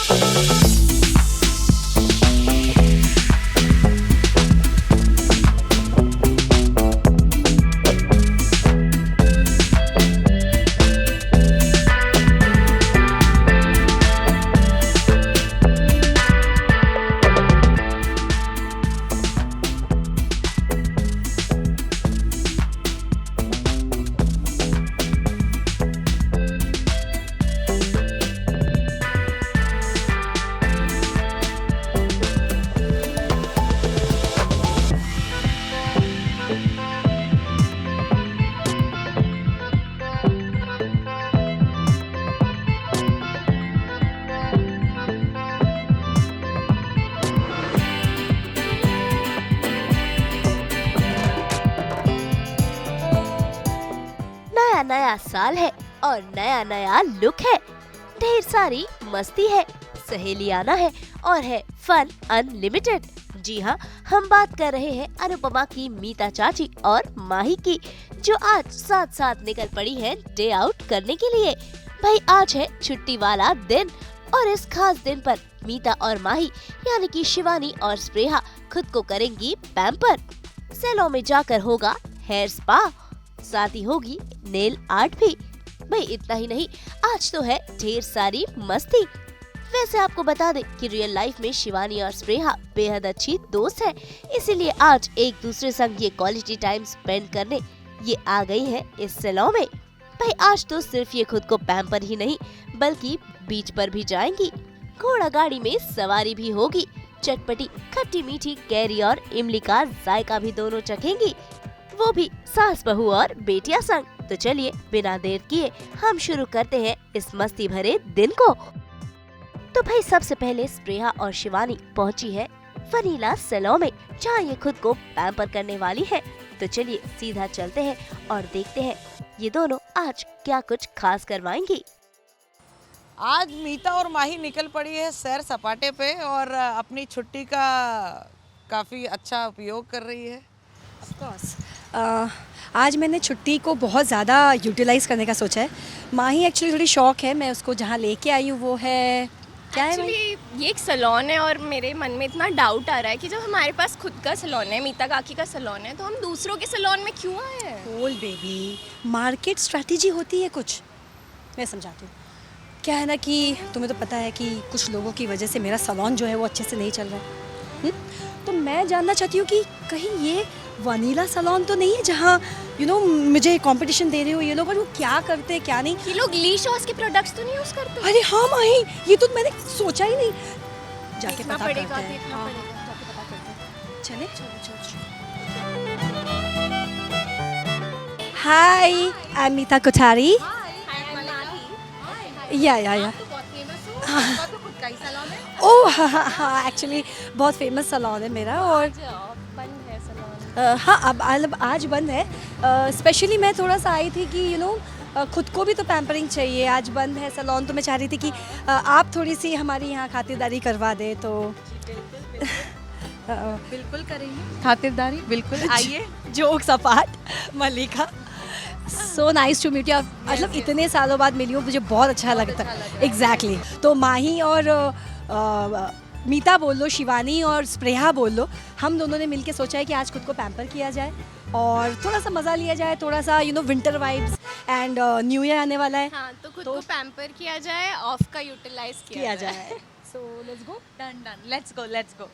नया नया साल है और नया नया लुक है, ढेर सारी मस्ती है, सहेलियाना है और है फन अनलिमिटेड। जी हाँ, हम बात कर रहे हैं अनुपमा की मीता चाची और माही की, जो आज साथ साथ निकल पड़ी है डे आउट करने के लिए। भाई आज है छुट्टी वाला दिन और इस खास दिन पर मीता और माही यानी कि शिवानी और स्प्रेहा खुद को करेंगी पैम्पर। सैलून में जाकर होगा हेयर स्पा, साथ ही होगी नेल आर्ट भी। भाई इतना ही नहीं, आज तो है ढेर सारी मस्ती। वैसे आपको बता दें कि रियल लाइफ में शिवानी और स्प्रेहा बेहद अच्छी दोस्त हैं, इसीलिए आज एक दूसरे संग ये क्वालिटी टाइम स्पेंड करने ये आ गई है इस सैलून में। भाई आज तो सिर्फ ये खुद को पैम्पर ही नहीं बल्कि बीच पर भी जाएंगी, घोड़ा गाड़ी में सवारी भी होगी, चटपटी खट्टी मीठी कैरी और इमली का जायका भी दोनों चखेंगी, वो भी सास बहू और बेटिया संग। तो चलिए बिना देर किए हम शुरू करते हैं इस मस्ती भरे दिन को। तो भाई सबसे पहले स्प्रेहा और शिवानी पहुंची है वनीला सैलून में, जहाँ ये खुद को पैम्पर करने वाली है। तो चलिए सीधा चलते हैं और देखते हैं ये दोनों आज क्या कुछ खास करवाएंगी। आज मीता और माही निकल पड़ी है सैर सपाटे पे और अपनी छुट्टी का काफ़ी अच्छा उपयोग कर रही है। ऑफ कोर्स आज मैंने छुट्टी को बहुत ज़्यादा यूटिलाइज़ करने का सोचा है। माही एक्चुअली थोड़ी शौक है, मैं उसको जहाँ लेके आई हूँ वो है क्या है एक्चुअली ये एक सैलून है और मेरे मन में इतना डाउट आ रहा है कि जब हमारे पास खुद का सैलून है, मीता काकी का सैलून है, तो हम दूसरों के सैलून में क्यों आए हैं? ओल्ड बेबी, मार्केट स्ट्रैटेजी होती है कुछ, मैं समझाती हूँ। क्या है ना कि तुम्हें तो पता है कि कुछ लोगों की वजह से मेरा सैलून जो है वो अच्छे से नहीं चल रहा है। तो मैं जानना चाहती हूँ कि कहीं ये वनीला सैलून तो नहीं है जहाँ मुझे कंपटीशन दे रहे हो ये लोग, और वो क्या करते हैं क्या नहीं। ये लोग लीशॉस के प्रोडक्ट्स तो नहीं यूज़ करते? अरे हाँ माही, ये तो मैंने सोचा ही नहीं। जाके देखना पता पड़ेगा, करते हैं। देखना हाँ, पड़ेगा। जाके पता करते हैं। चले चलो। हाय, आई एम मीता कोठारी। या ओह हाँ, एक्चुअली बहुत फेमस सैलून है मेरा और बंद है सैलून। हाँ अब आज बंद है। स्पेशली मैं थोड़ा सा आई थी कि खुद को भी तो पैम्परिंग चाहिए। आज बंद है सैलून, तो मैं चाह रही थी कि आप थोड़ी सी हमारी यहाँ खातिरदारी करवा दे तो। बिल्कुल करेंगे खातिरदारी, बिल्कुल आइए। Jokes apart, Mallika so nice to meet you. मतलब इतने सालों बाद मिली हूँ, मुझे बहुत अच्छा लगता है। एग्जैक्टली तो माही और मीता बोल लो, शिवानी और स्प्रेहा बोल लो, हम दोनों ने मिलके सोचा है कि आज खुद को पैम्पर किया जाए और थोड़ा सा मज़ा लिया जाए, थोड़ा सा winter vibes and new year आने वाला है। हाँ, तो खुद को पैम्पर किया जाए, ऑफ का यूटिलाइज किया जाए। So let's go. Done, let's go.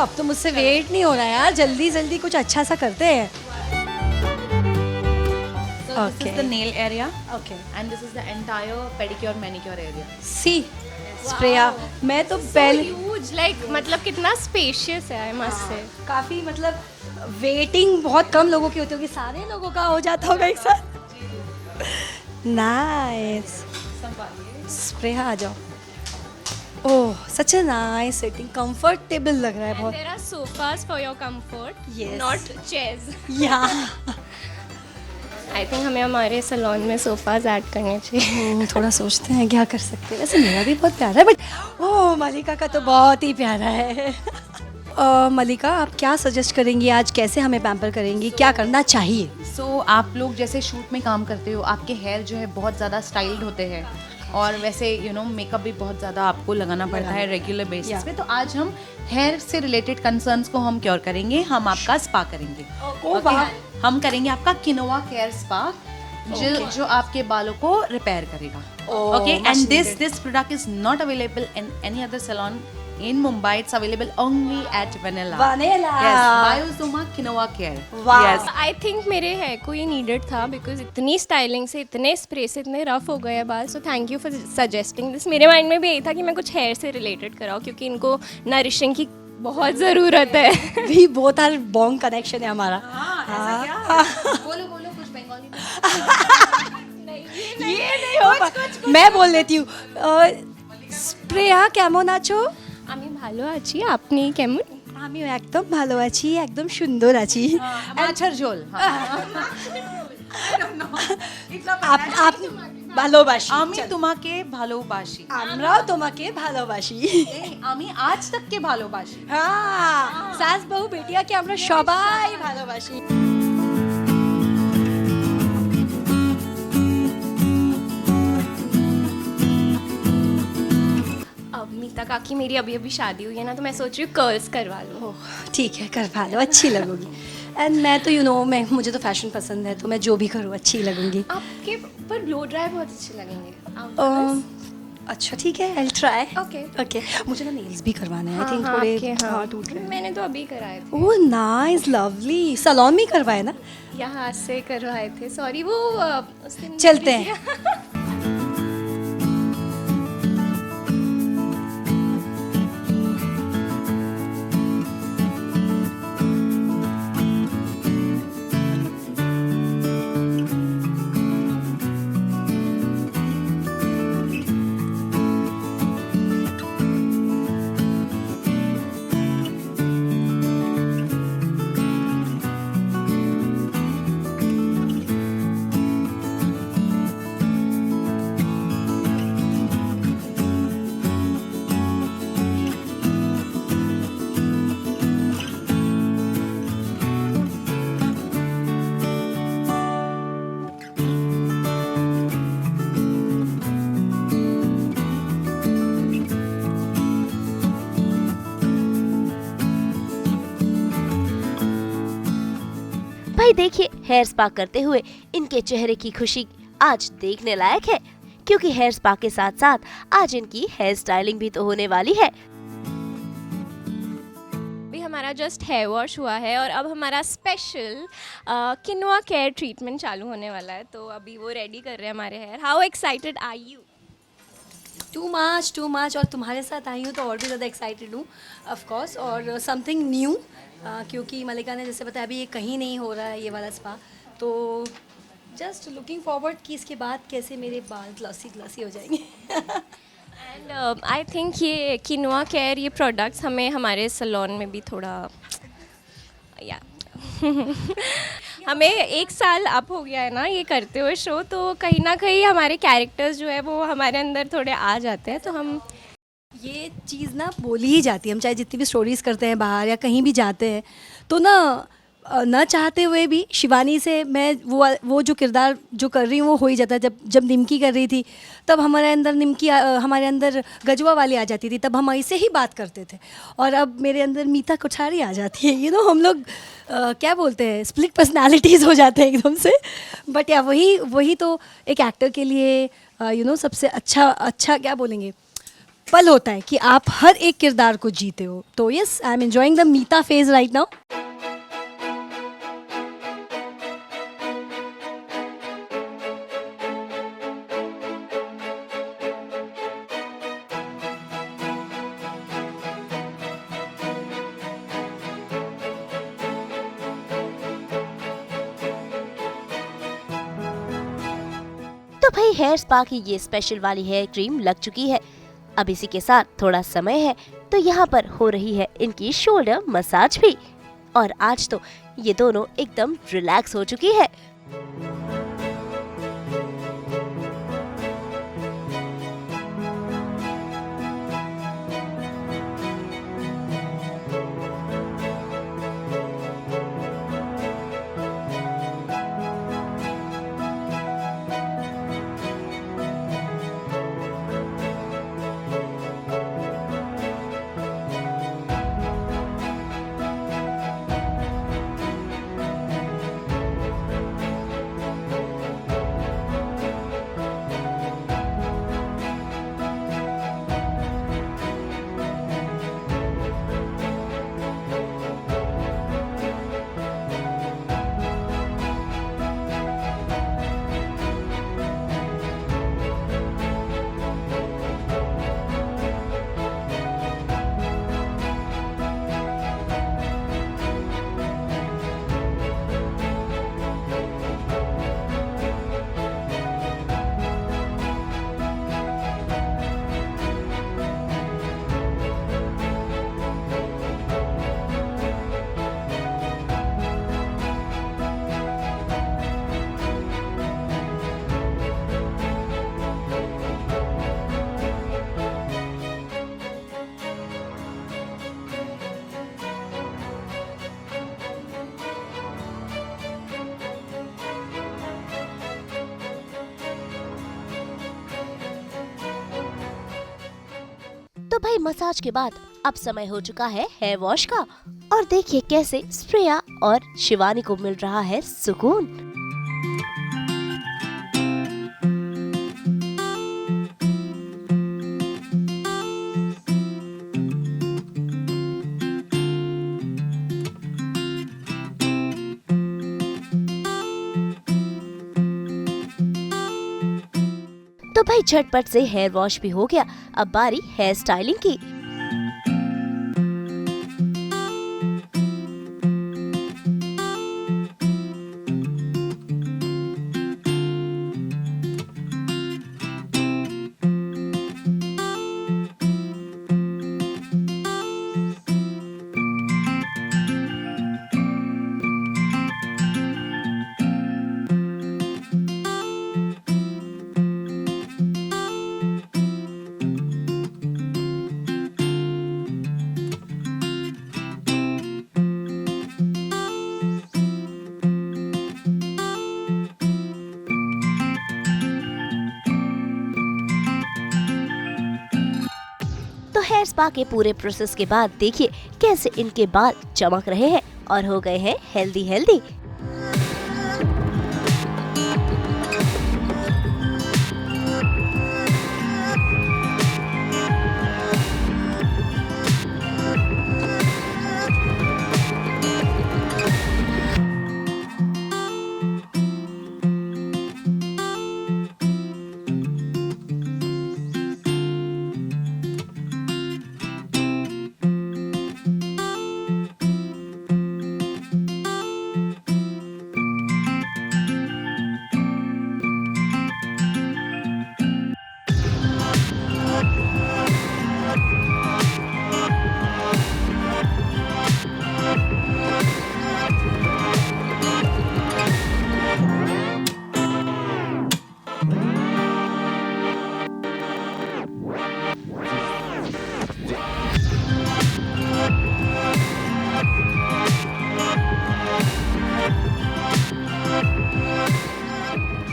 अब तो मुझसे वेट नहीं हो रहा है यार, जल्दी कुछ अच्छा सा करते हैं। So this is the nail area. Okay. And this is the entire pedicure manicure area. सी स्प्रेया, मैं तो पहले ह्यूज, लाइक मतलब कितना स्पेशियस है, आई मस्ट से। काफ़ी मतलब वेटिंग बहुत कम लोगों की होती होगी, सारे लोगों का हो जाता होगा एक साथ। नाइस, स्प्रेया आ जाओ। ओह सच अ नाइस सेटिंग, कंफर्टेबल लग रहा है बहुत। There are sofas for your comfort, Yes. not chairs. या आई थिंक हमें हमारे सलोन में सोफाज ऐड करने चाहिए। थोड़ा सोचते हैं क्या कर सकते हैं। वैसे मेरा भी बहुत प्यारा है, बट ओह मलिका का तो बहुत ही प्यारा है। मलिका, आप क्या सजेस्ट करेंगी आज, कैसे हमें पैम्पर करेंगी, क्या करना चाहिए? सो आप लोग जैसे शूट में काम करते हो, आपके हेयर जो है बहुत ज़्यादा स्टाइल्ड होते हैं और वैसे मेकअप भी बहुत ज़्यादा आपको लगाना पड़ता है रेगुलर बेसिस पे। तो आज हम हेयर से रिलेटेड कंसर्न्स को हम क्योर करेंगे, हम आपका स्पा करेंगे। Okay? हम करेंगे आपका किनोवा केयर स्पा जो आपके बालों को रिपेयर करेगा। Okay, and this product is not available in any other salon in Mumbai. It's available only at Vanilla. Yes, Biosoma Quinoa Care. Yes. I think मेरे हेयर को ये नीडेड था, because इतनी स्टाइलिंग से, इतने स्प्रे से इतने रफ हो गए बाल। So thank you for suggesting this. मेरे माइंड में भी यही था कि मैं कुछ हेयर से रिलेटेड कराऊँ, क्योंकि इनको नरिशिंग की बहुत ज़रूरत है। भी बहुत आर बॉन्ग कनेक्शन है हमारा। बोलो कुछ बंगाली ये नहीं हो मैं बोल लेती हूँ। স্প্রে কেমন আছো? আমি ভালো আছি, আপনি কেমন? আমিও একদম ভালো আছি, একদম সুন্দর আছি। মাছের ঝোল। আপনি ভালোবাসি। আমি তোমাকে ভালোবাসি। আমরাও তোমাকে ভালোবাসি। আমি আজ তককে ভালোবাসি। হ্যাঁ, সাস বহু বেটিয়াকে আমরা সবাই ভালোবাসি। अब मीता काकी मेरी अभी अभी शादी हुई है ना, तो मैं सोच रही हूँ कर्ल्स करवा लूँ। ओह ठीक है, करवा लो, अच्छी लगोगी। एंड मैं तो मुझे तो फैशन पसंद है, तो मैं जो भी करूँ अच्छी लगूंगी। आपके ऊपर ब्लो ड्राई बहुत अच्छे लगेंगे। अच्छा ठीक है, आई ट्राई। ओके ओके, मुझे ना नेल्स भी करवाने हैं। आई थिंक आपके, थोड़े हाँ। टूट रहे हैं। मैंने तो अभी कराए थे। Oh nice, lovely. सैलून में करवाए ना? यहाँ से करवाए थे, सॉरी वो उस दिन चलते हैं। भाई देखिए, हेयर स्पा करते हुए इनके चेहरे की खुशी आज देखने लायक है, क्योंकि हेयर स्पा के साथ साथ आज इनकी हेयर स्टाइलिंग भी तो होने वाली है। भी हमारा जस्ट हेयर वॉश हुआ है और अब हमारा स्पेशल किनोआ केयर ट्रीटमेंट चालू होने वाला है, तो अभी वो रेडी कर रहे हैं हमारे hair. How excited are you? Too much. और तुम्हारे साथ आई हूँ तो और भी ज़्यादा एक्साइटेड हूँ ऑफ कोर्स, और समथिंग न्यू, क्योंकि मलिका ने जैसे बताया अभी ये कहीं नहीं हो रहा है ये वाला स्पा, तो जस्ट लुकिंग फॉरवर्ड कि इसके बाद कैसे मेरे बाल ग्लॉसी हो जाएंगे। एंड आई थिंक ये किनोआ केयर, ये प्रोडक्ट्स हमें हमारे सैलून में भी थोड़ा या हमें 1 साल अप हो गया है ना ये करते हुए शो, तो कहीं ना कहीं हमारे कैरेक्टर्स जो है वो हमारे अंदर थोड़े आ जाते हैं, तो हम ये चीज़ ना बोली ही जाती है। हम चाहे जितनी भी स्टोरीज़ करते हैं बाहर या कहीं भी जाते हैं, तो ना चाहते हुए भी शिवानी से मैं वो जो किरदार जो कर रही हूँ वो हो ही जाता है। जब निमकी कर रही थी तब हमारे अंदर गजवा वाली आ जाती थी, तब हम ऐसे ही बात करते थे, और अब मेरे अंदर मीता कुठारी आ जाती है। हम लोग क्या बोलते हैं, स्प्लिट पर्सनालिटीज़ हो जाते हैं एकदम से। बट या वही तो एक एक्टर के लिए सबसे अच्छा क्या बोलेंगे पल होता है कि आप हर एक किरदार को जीते हो। तो yes, I am enjoying the meta phase right now. तो भाई हेयर स्पा की ये स्पेशल वाली हेयर क्रीम लग चुकी है। अब इसी के साथ थोड़ा समय है तो यहाँ पर हो रही है इनकी शोल्डर मसाज भी, और आज तो ये दोनों एकदम रिलैक्स हो चुकी है। भाई मसाज के बाद अब समय हो चुका है हेयर वॉश का, और देखिए कैसे श्रेया और शिवानी को मिल रहा है सुकून। तो भाई झटपट से हेयर वॉश भी हो गया, अब बारी हेयर स्टाइलिंग की। तो हेयर स्पा के पूरे प्रोसेस के बाद देखिए कैसे इनके बाल चमक रहे हैं और हो गए हैं healthy healthy.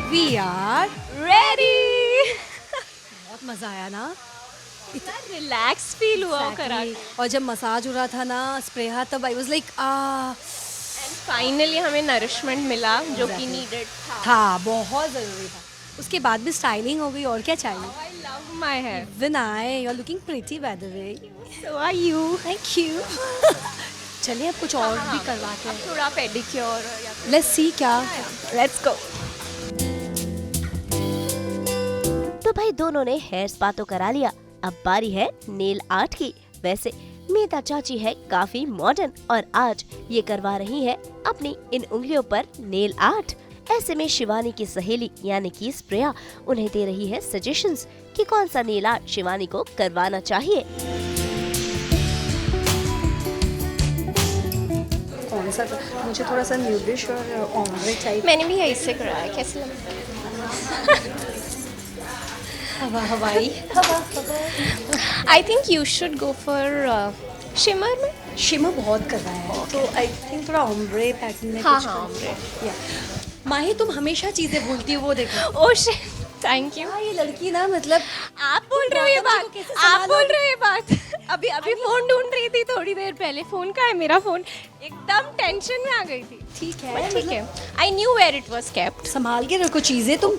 We are ready. बहुत मजा आया ना, इतना रिलैक्स फील हुआ करा। Exactly. और जब मसाज हो रहा था ना स्प्रेहा, तब आई वाज लाइक फाइनली हमें नरिशमेंट मिला जो कि Exactly. नीडेड था। था, बहुत जरूरी था। उसके बाद भी स्टाइलिंग हो गई, और क्या चाहिए। I love my hair. Vinay, you are looking pretty by the way. So are you? Thank you. चलिए अब कुछ और भी करवाते हैं। थोड़ा पेडिक्योर या लेट्स सी क्या। Let's go. तो भाई दोनों ने हेयर स्पा तो करा लिया, अब बारी है नेल आर्ट की। वैसे मीता चाची है काफी मॉडर्न और आज ये करवा रही है अपनी इन उंगलियों पर नेल आर्ट। ऐसे में शिवानी की सहेली यानी कि श्रेया उन्हें दे रही है सजेशंस कि कौन सा नेल आर्ट शिवानी को करवाना चाहिए। कौन सा? मुझे थोड़ा सा न्यूडिश और ऑम्ब्रे चाहिए। मैंने भी ऐसे कराया, कैसे लगा? हवाई। I think you should go for shimmer में। शिमर बहुत कर रहा है, तो आई थिंक थोड़ा ऑम्ब्रे पैटर्न में हाँ कुछ हाँ, कर- ombre। Yeah. माही तुम हमेशा चीजें भूलती हो, वो देखो। Oh shit, thank you. हाँ, ये लड़की ना मतलब आप बोल रहे हो ये गौतम जी को बात, कैसे आप संभालोगे? बोल रहे हो ये बात। अभी अभी फोन ढूंढ रही थी थोड़ी देर पहले। फोन का है मेरा फोन, एकदम टेंशन में आ गई थी। ठीक है, But ठीक है, I knew where it was kept. संभाल के रखो चीजें। तुम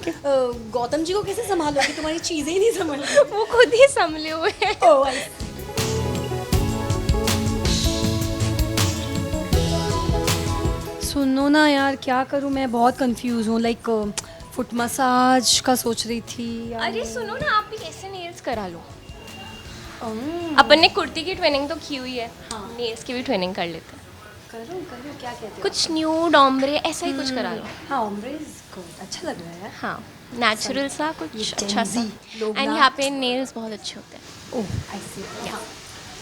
गौतम जी को कैसे संभालोगे, तुम्हारी चीजें ही नहीं संभाल। वो खुद ही संभले हुए हैं। सुनो ना यार, क्या करूँ मैं, बहुत कंफ्यूज हूँ। लाइक फुट मसाज का सोच रही थी यार। अरे सुनो ना, आप भी ऐसे नेल्स करा लो। अपन ने कुर्ती की ट्विनिंग तो की हुई है, नेल्स की भी ट्विनिंग कर लेते हैं। करूँ क्या कहते हो? कुछ न्यूड ऑम्ब्रे ऐसा ही कुछ करा लो। हाँ, ऑम्ब्रे अच्छा लग रहा है यार। हाँ, नेचुरल सा कुछ ये अच्छा सा। Gen Z लोग एंड ना- यहाँ पे नेल्स बहुत अच्छे होते हैं। ओह आई सी।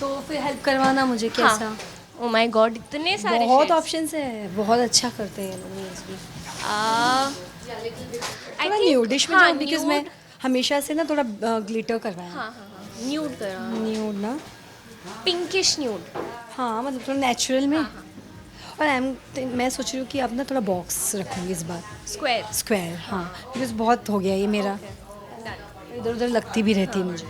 तो फिर हेल्प करवाना मुझे कैसा? हाँ। ओ माय गॉड, इतने सारे बहुत shades। ऑप्शंस है, बहुत अच्छा करते हैं लोग नेल्स भी। I थोड़ा think- न्यूडिश में हाँ, जाऊँ, बिकॉज मैं हमेशा से ना थोड़ा ग्लिटर करवाया। हाँ हाँ हाँ, न्यूड करा, न्यूड ना, पिंकिश न्यूड। हाँ मतलब थोड़ा नेचुरल में। और मैं सोच रही हूँ कि अब ना थोड़ा बॉक्स रखूँगी इस बार, स्क्वायर। स्क्वायर। हाँ, बिकॉज बहुत हो गया ये मेरा, इधर उधर लगती भी रहती है मुझे।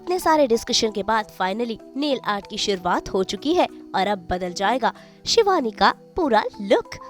इतने सारे डिस्कशन के बाद फाइनली नेल आर्ट की शुरुआत हो चुकी है और अब बदल जाएगा शिवानी का पूरा लुक।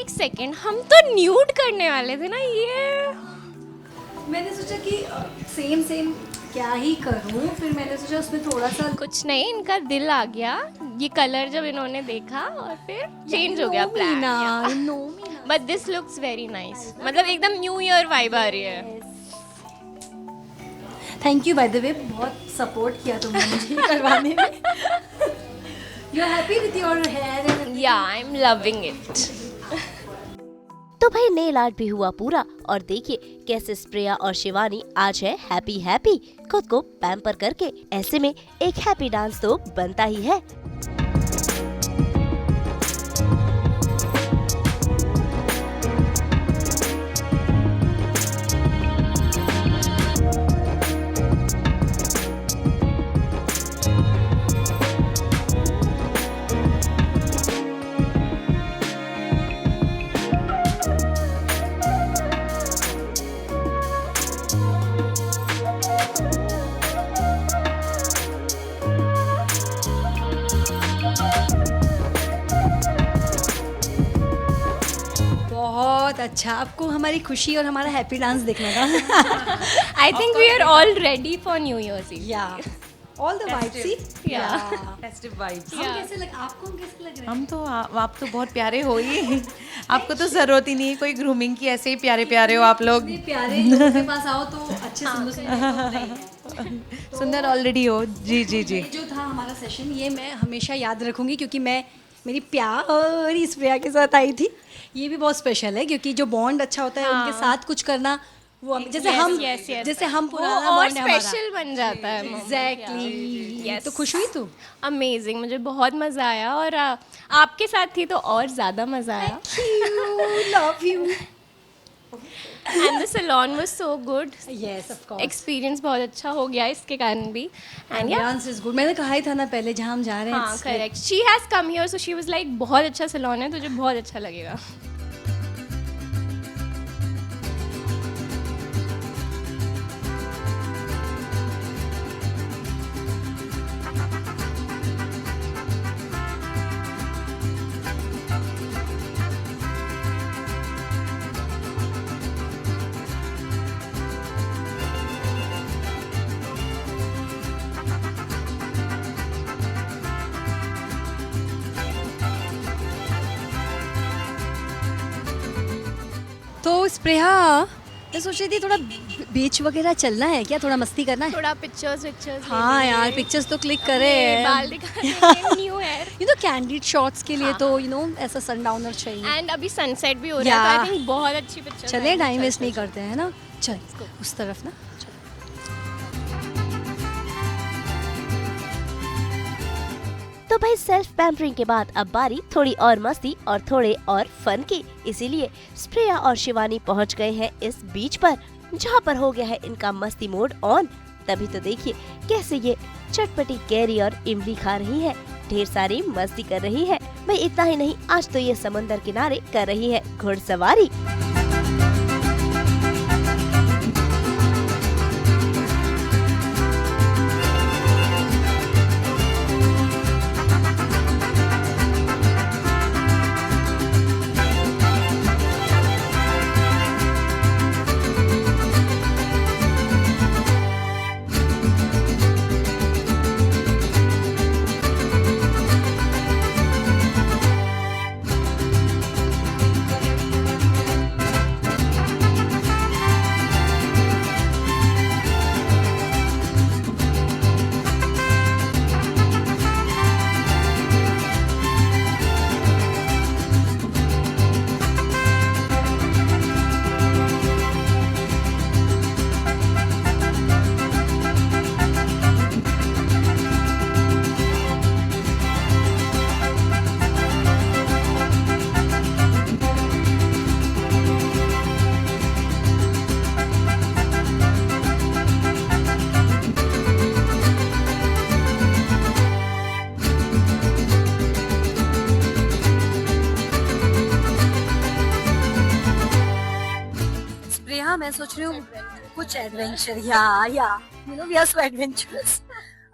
सेकंड, हम तो न्यूड करने वाले थे ना। ये मैंने सोचा कि सेम क्या ही करूं, फिर मैंने सोचा उसमें थोड़ा सा कुछ नहीं, इनका दिल आ गया ये कलर जब इन्होंने देखा और फिर चेंज हो गया plan. But this looks very nice, मतलब एकदम न्यू ईयर वाइब आ रही है। Thank you by the way, बहुत सपोर्ट किया तुमने मुझे ये करवाने में। You are happy with your hair? या आई एम लविंग इट। तो भाई नेल आर्ट भी हुआ पूरा और देखिए कैसे स्प्रेया और शिवानी आज है हैप्पी हैप्पी, खुद को पैम्पर करके। ऐसे में एक हैप्पी डांस तो बनता ही है। बहुत अच्छा, आपको हमारी खुशी और हमारा हैप्पी डांस देखना था। I think we are all ready for new year's eve. Yeah all the vibes, see Yeah. Festive vibes. हम कैसे लग, आपको हम कैसे लग रहे हैं? हम तो आप तो बहुत प्यारे हो ही। आपको तो जरूरत ही नहीं है कोई ग्रूमिंग की, ऐसे ही प्यारे प्यारे हो आप लोग। इतने प्यारे लोगों के पास आओ तो अच्छे सुंदर सुंदर ऑलरेडी हो। जी जी जी। ये जो था हमारा सेशन, ये मैं हमेशा याद रखूंगी क्योंकि मैं मेरी प्यारी स्प्रेया के साथ आई थी। ये भी बहुत स्पेशल है क्योंकि जो बॉन्ड अच्छा होता है उनके साथ कुछ करना, वो जैसे Yes, हम yes, yes. जैसे हम वो पुराना और बॉन्ड है हमारा। स्पेशल बन जाता है। एग्जैक्टली। Yes. तो खुश हुई तू? अमेजिंग, मुझे बहुत मज़ा आया और आपके साथ थी तो और ज़्यादा मज़ा आया। Love you. And the salon was so good. Yes of course, experience बहुत अच्छा हो गया इसके कारण भी। एंड या डांस इज गुड। मैंने कहा ही था ना पहले जहाँ हम जा रहे हैं। हाँ correct, she has come here so she was like बहुत अच्छा सैलून है, तुझे बहुत अच्छा लगेगा। तो स्प्रेहा, मैं सोच रही थी थोड़ा बीच वगैरह चलना है क्या, थोड़ा मस्ती करना है? थोड़ा पिक्चर्स हाँ यार, पिक्चर्स तो क्लिक करे। बाल दिखा new hair. You know candid shots के लिए तो यू नो ऐसा सनडाउनर चाहिए। एंड अभी सनसेट भी हो रहा है, तो आई थिंक बहुत अच्छी पिक्चर। चले, टाइम वेस्ट नहीं करते हैं ना, चल उस तरफ ना। तो भाई सेल्फ पैम्परिंग के बाद अब बारी थोड़ी और मस्ती और थोड़े और फन की। इसीलिए स्प्रेया और शिवानी पहुंच गए हैं इस बीच पर, जहां पर हो गया है इनका मस्ती मोड ऑन। तभी तो देखिए कैसे ये चटपटी कैरी और इमली खा रही है, ढेर सारी मस्ती कर रही है। भाई इतना ही नहीं, आज तो ये समंदर किनारे कर रही है घुड़सवारी। सोच रही हूँ कुछ एडवेंचर या you know we are so adventurous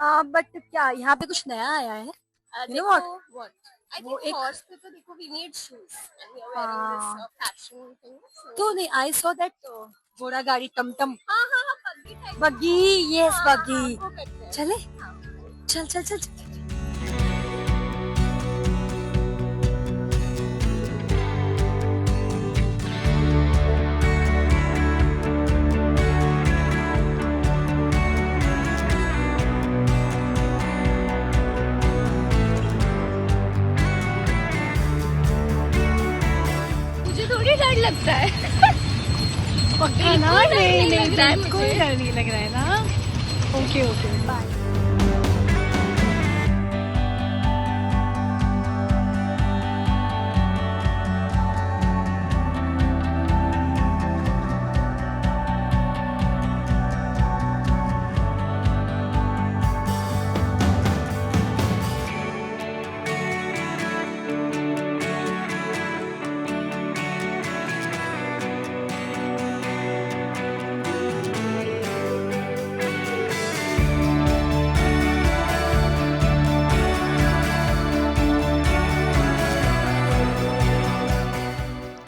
but क्या यहाँ पे कुछ नया आया है यू नो व्हाट वो एक हॉर्स पे तो देखो we need shoes and we are हाँ। वेयरिंग दिस फैशन थिंग तो नहीं आई सॉ दैट घोड़ा गाड़ी टमटम हाँ पगड़ी टाइप बग्गी यस बग्गी वो करते हैं चले चल चल चल चल मुझे थोड़ी डर लगता है पक्का ना बिल्कुल डर नहीं नहीं नहीं लग रहा है बिल्कुल मुझे। डर नहीं लग रहा है ना ओके ओके बाय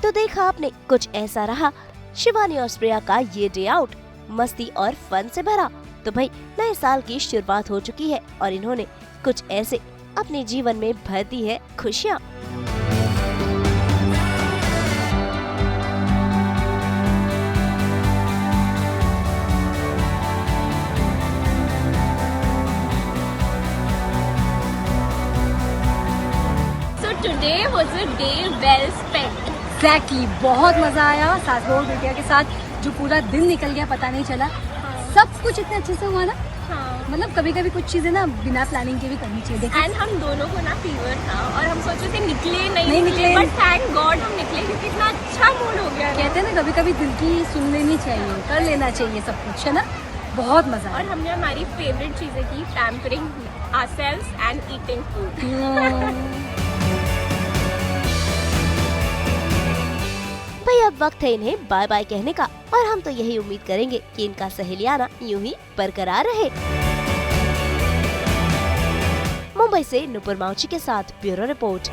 तो देखा आपने, कुछ ऐसा रहा शिवानी और श्रेया का ये डे आउट, मस्ती और फन से भरा। तो भाई नए साल की शुरुआत हो चुकी है और इन्होंने कुछ ऐसे अपने जीवन में भर दी है खुशियाँ। So today was a day well spent. Exactly बहुत मजा आया सास बहू बेटिया के साथ जो पूरा दिन निकल गया पता नहीं चला सब कुछ इतने अच्छे से हुआ ना मतलब कभी कभी कुछ चीजें ना बिना प्लानिंग के भी करनी चाहिए देखिए एंड हम दोनों को ना फीवर था और हम सोच रहे थे निकले नहीं नहीं निकले। बट थैंक गॉड हम निकले क्योंकि इतना अच्छा मूड हो गया था। कहते हैं ना कभी कभी दिल की सुन लेनी चाहिए कर लेना चाहिए सब कुछ है ना बहुत मजा और आया हमने हमारी फेवरेट चीजें की pampering ourselves and eating food. भाई अब वक्त है इन्हें बाय बाय कहने का और हम तो यही उम्मीद करेंगे कि इनका सहेलियाना यूं ही बरकरार रहे। मुंबई से नुपुर माउची के साथ ब्यूरो रिपोर्ट।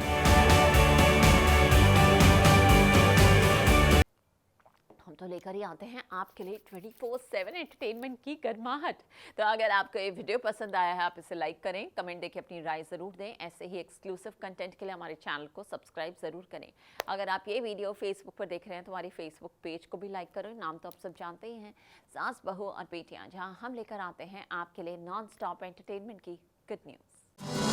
हम तो लेकर ही आते हैं आपके लिए 24/7 एंटरटेनमेंट की गर्माहट। तो अगर आपको ये वीडियो पसंद आया है आप इसे लाइक करें, कमेंट देके अपनी राय ज़रूर दें। ऐसे ही एक्सक्लूसिव कंटेंट के लिए हमारे चैनल को सब्सक्राइब ज़रूर करें। अगर आप ये वीडियो फेसबुक पर देख रहे हैं तो हमारी फेसबुक पेज को भी लाइक करें। नाम तो आप सब जानते ही हैं, सास बहू और बेटियाँ, जहाँ हम लेकर आते हैं आपके लिए नॉन स्टॉप एंटरटेनमेंट की गुड न्यूज़।